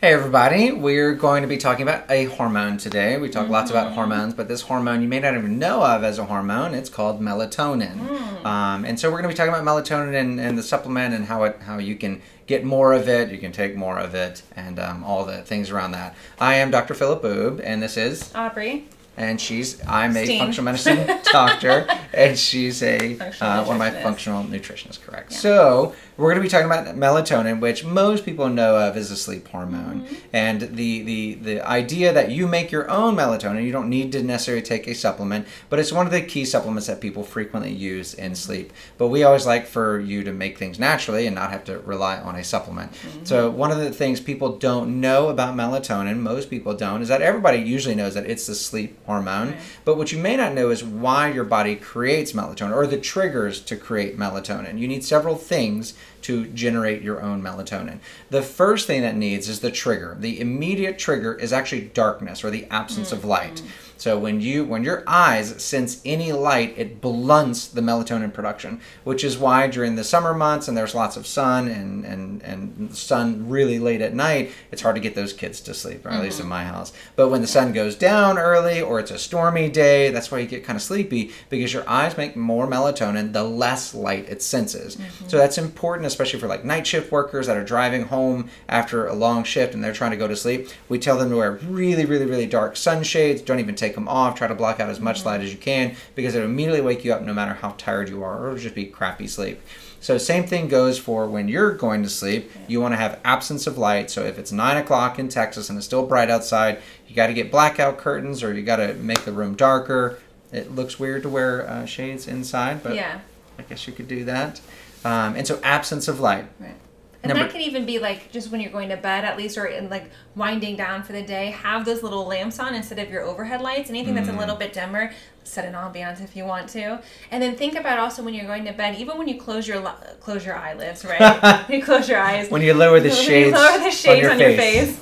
Hey everybody, we're going to be talking about a hormone today. We talk lots about hormones, but this hormone you may not even know of as a hormone. It's called melatonin. And so we're going to be talking about melatonin and the supplement and how you can get more of it, you can take more of it, and all the things around that. I am Dr. Philip Oubre, and this is Aubree. And I'm a Steen. functional medicine doctor, and she's a one of my functional nutritionists, correct. Yeah. So we're going to be talking about melatonin, which most people know of as a sleep hormone. And the idea that you make your own melatonin, you don't need to necessarily take a supplement, but it's one of the key supplements that people frequently use in sleep. But we always like for you to make things naturally and not have to rely on a supplement. So one of the things people don't know about melatonin, most people don't, is that everybody usually knows that it's the sleep hormone, but what you may not know is why your body creates melatonin or the triggers to create melatonin. You need several things to generate your own melatonin. The first thing that needs is the trigger. The immediate trigger is actually darkness or the absence of light. So when your eyes sense any light, it blunts the melatonin production, which is why during the summer months and there's lots of sun and sun really late at night, it's hard to get those kids to sleep, or at least in my house. But when the sun goes down early or it's a stormy day, that's why you get kind of sleepy, because your eyes make more melatonin the less light it senses. So that's important, especially for like night shift workers that are driving home after a long shift and they're trying to go to sleep. We tell them to wear really, really, really dark sunshades. Don't even take them off. Try to block out as much light as you can, because it'll immediately wake you up no matter how tired you are, or it'll just be crappy sleep. So same thing goes for when you're going to sleep. You want to have absence of light. So if it's 9 o'clock in Texas and it's still bright outside, you got to get blackout curtains, or you got to make the room darker. It looks weird to wear shades inside, but I guess you could do that. And so absence of light. Right. And that could even be like just when you're going to bed, at least, or in like winding down for the day, have those little lamps on instead of your overhead lights. Anything that's a little bit dimmer, set an ambiance if you want to. And then think about also when you're going to bed, even when you close your eyelids, right? When you close your eyes. When you lower the shades, on your face.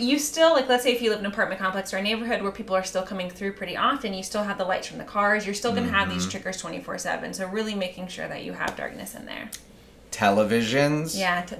You still, like, let's say if you live in an apartment complex or a neighborhood where people are still coming through pretty often, you still have the lights from the cars. You're still going to have these triggers 24/7. So really making sure that you have darkness in there. Televisions,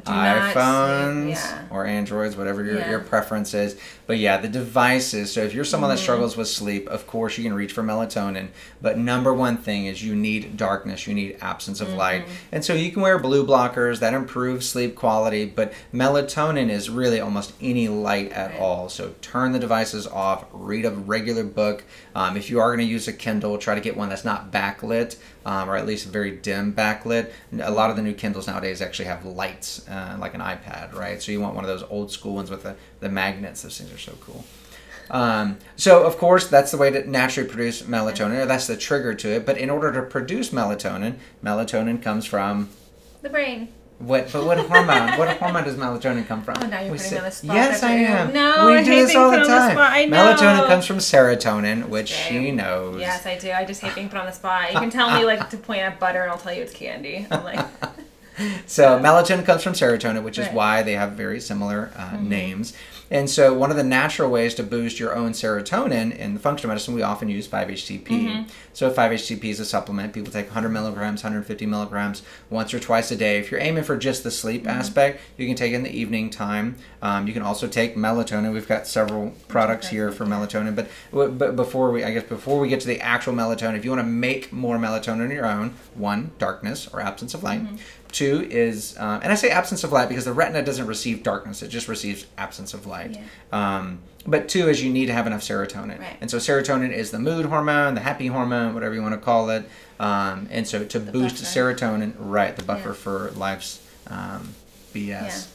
iPhones, or Androids, whatever your preference is. But yeah, the devices. So if you're someone that struggles with sleep, of course you can reach for melatonin. But number one thing is you need darkness. You need absence of light. And so you can wear blue blockers that improve sleep quality. But melatonin is really almost any light at all. So turn the devices off. Read a regular book. If you are going to use a Kindle, try to get one that's not backlit, or at least very dim backlit. A lot of the new Kindles nowadays actually have lights, like an iPad, right? So you want one of those old school ones with the magnets. Those things are so cool. So of course that's the way to naturally produce melatonin, or that's the trigger to it. But in order to produce melatonin comes from the brain. What hormone? What hormone does melatonin come from? Oh, now you're putting me on the spot. Yes, I am. No, we do this all the time. I know. Melatonin comes from serotonin, which she knows. Yes, I do. I just hate being put on the spot. You can tell me like to point at butter, and I'll tell you it's candy. I'm like. So melatonin comes from serotonin, which is why they have very similar names. And so one of the natural ways to boost your own serotonin in the functional medicine, we often use 5-HTP. So 5-HTP is a supplement. People take 100 milligrams, 150 milligrams once or twice a day. If you're aiming for just the sleep aspect, you can take it in the evening time. You can also take melatonin. We've got several products here for melatonin. But before we get to the actual melatonin, if you want to make more melatonin on your own, 1, darkness or absence of light. 2 is, and I say absence of light because the retina doesn't receive darkness, it just receives absence of light. But 2 is you need to have enough serotonin. And so serotonin is the mood hormone, the happy hormone, whatever you want to call it. And so to boost serotonin, the buffer for life's BS.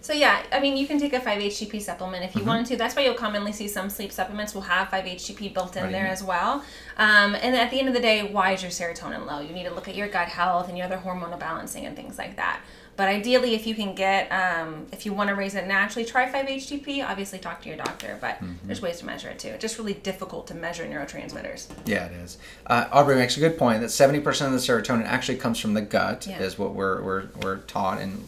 So yeah, I mean, you can take a 5-HTP supplement if you wanted to. That's why you'll commonly see some sleep supplements will have 5-HTP built in there as well. And at the end of the day, why is your serotonin low? You need to look at your gut health and your other hormonal balancing and things like that. But ideally, if you can get, if you want to raise it naturally, try 5-HTP. Obviously, talk to your doctor, but there's ways to measure it too. It's just really difficult to measure neurotransmitters. Yeah, it is. Aubree makes a good point that 70% of the serotonin actually comes from the gut, is what we're taught in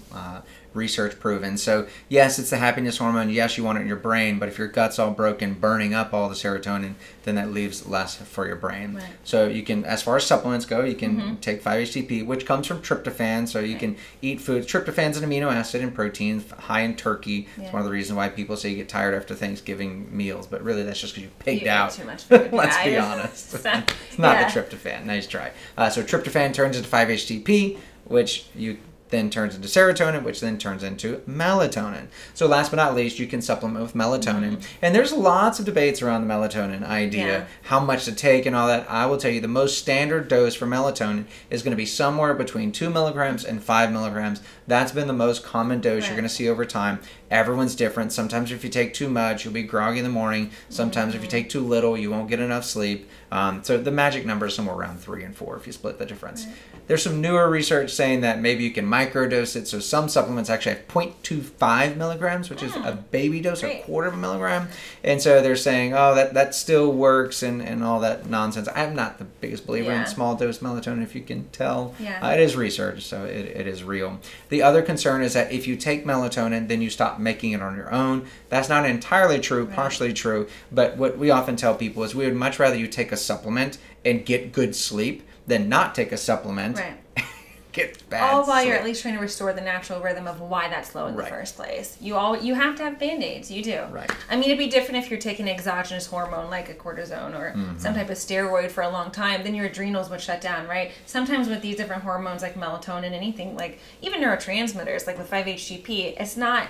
research proven. So yes, it's the happiness hormone. Yes, you want it in your brain, but if your gut's all broken, burning up all the serotonin, then that leaves less for your brain. Right. So you can, as far as supplements go, you can take 5-HTP, which comes from tryptophan. So you can eat foods. Tryptophan's an amino acid and protein, high in turkey. It's one of the reasons why people say you get tired after Thanksgiving meals, but really that's just because you pigged out. Too much food. Let's be honest. It's not the tryptophan. Nice try. So tryptophan turns into 5-HTP, which then turns into serotonin, which then turns into melatonin. So last but not least, you can supplement with melatonin. And there's lots of debates around the melatonin idea, how much to take and all that. I will tell you the most standard dose for melatonin is going to be somewhere between 2 milligrams and 5 milligrams. That's been the most common dose you're going to see over time. Everyone's different. Sometimes if you take too much, you'll be groggy in the morning. Sometimes if you take too little, you won't get enough sleep. So the magic number is somewhere around 3 and 4 if you split the difference. There's some newer research saying that maybe you can microdose it. So some supplements actually have 0.25 milligrams, which is a baby dose, or a quarter of a milligram. And so they're saying, oh, that still works and all that nonsense. I'm not the biggest believer in small dose melatonin, if you can tell. It is research, so it is real. The other concern is that if you take melatonin, then you stop making it on your own. That's not entirely true, partially true. But what we often tell people is we would much rather you take a supplement and get good sleep than not take a supplement, get bad all while sleep. You're at least trying to restore the natural rhythm of why that's low in the first place. You have to have Band-Aids. You do. I mean, it'd be different if you're taking exogenous hormone like a cortisone or some type of steroid for a long time. Then your adrenals would shut down, right? Sometimes with these different hormones like melatonin, anything like even neurotransmitters like with 5-HTP, it's not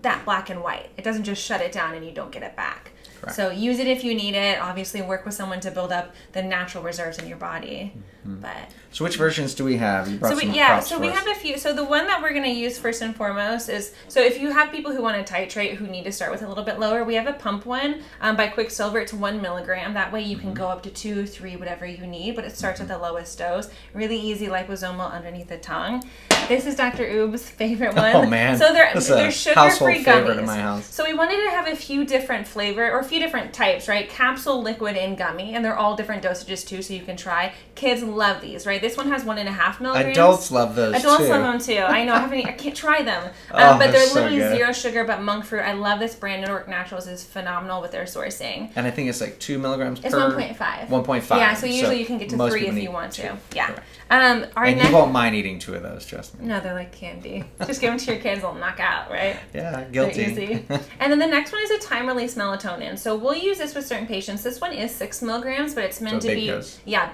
that black and white. It doesn't just shut it down and you don't get it back. So use it if you need it. Obviously, work with someone to build up the natural reserves in your body. But so which versions do we have? You brought we have a few. So the one that we're going to use first and foremost is, so if you have people who want to titrate, who need to start with a little bit lower, we have a pump one by Quicksilver. It's 1 milligram. That way you can go up to 2, 3, whatever you need, but it starts at the lowest dose. Really easy liposomal underneath the tongue. This is Dr. Oubr's favorite one. Oh man, so they're sugar-free gummies. In my house. So we wanted to have a few different flavor or a few different types, right? Capsule, liquid, and gummy, and they're all different dosages too, so you can try. Kids love these, right? This one has 1.5 milligrams. Adults love those Adults too. love them too. I know. I can't try them, but they're literally so zero sugar. But monk fruit, I love this brand. Network Naturals is phenomenal with their sourcing. And I think it's like 2 milligrams it's per. 1.5. 1.5. Yeah, so usually you can get to 3 if you want to. Yeah. And you won't mind eating 2 of those, trust me. No, they're like candy. Just give them to your kids; they'll knock out, right? Yeah, guilty. They're easy. And then the next one is a time-release melatonin. So we'll use this with certain patients. This one is 6 milligrams, but it's meant to be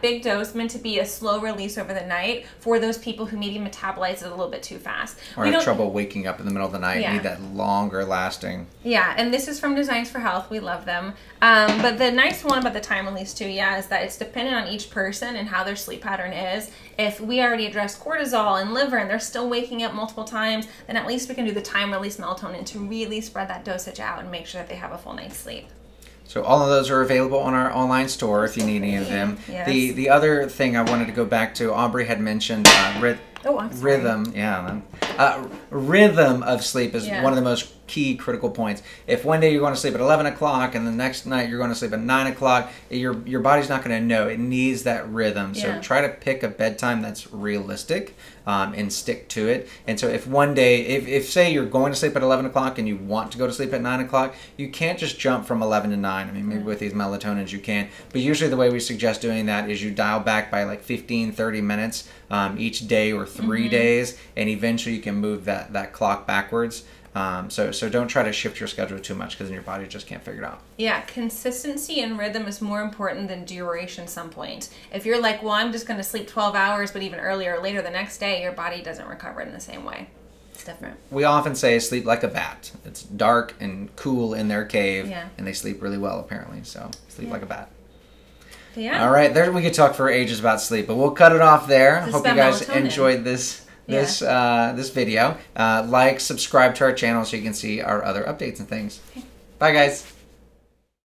big dose, meant to be a slow release over the night for those people who maybe metabolize it a little bit too fast. Or have trouble waking up in the middle of the night. Need that longer lasting. Yeah, and this is from Designs for Health. We love them. But the nice one about the time release too, is that it's dependent on each person and how their sleep pattern is. If we already addressed cortisol and liver and they're still waking up multiple times, then at least we can do the time release melatonin to really spread that dosage out and make sure that they have a full night's sleep. So all of those are available on our online store if you need any of them. Yes. The other thing I wanted to go back to, Aubree had mentioned rhythm. Rhythm of sleep is one of the most key critical points. If one day you're going to sleep at 11 o'clock and the next night you're going to sleep at 9 o'clock, your body's not going to know. It needs that rhythm. So try to pick a bedtime that's realistic and stick to it. And so if one day, if say you're going to sleep at 11 o'clock and you want to go to sleep at 9 o'clock, you can't just jump from 11 to 9. I mean, maybe with these melatonins you can. But usually the way we suggest doing that is you dial back by like 15, 30 minutes each day or 3 days, and eventually you can move that clock backwards. So don't try to shift your schedule too much because then your body just can't figure it out. Yeah, consistency and rhythm is more important than duration some point. If you're like, well, I'm just going to sleep 12 hours, but even earlier or later the next day, your body doesn't recover in the same way. It's different. We often say sleep like a bat. It's dark and cool in their cave, and they sleep really well apparently. So sleep like a bat. Yeah. All right, there we could talk for ages about sleep, but we'll cut it off there. Hope you guys enjoyed this video. Like, subscribe to our channel so you can see our other updates and things. Bye, guys.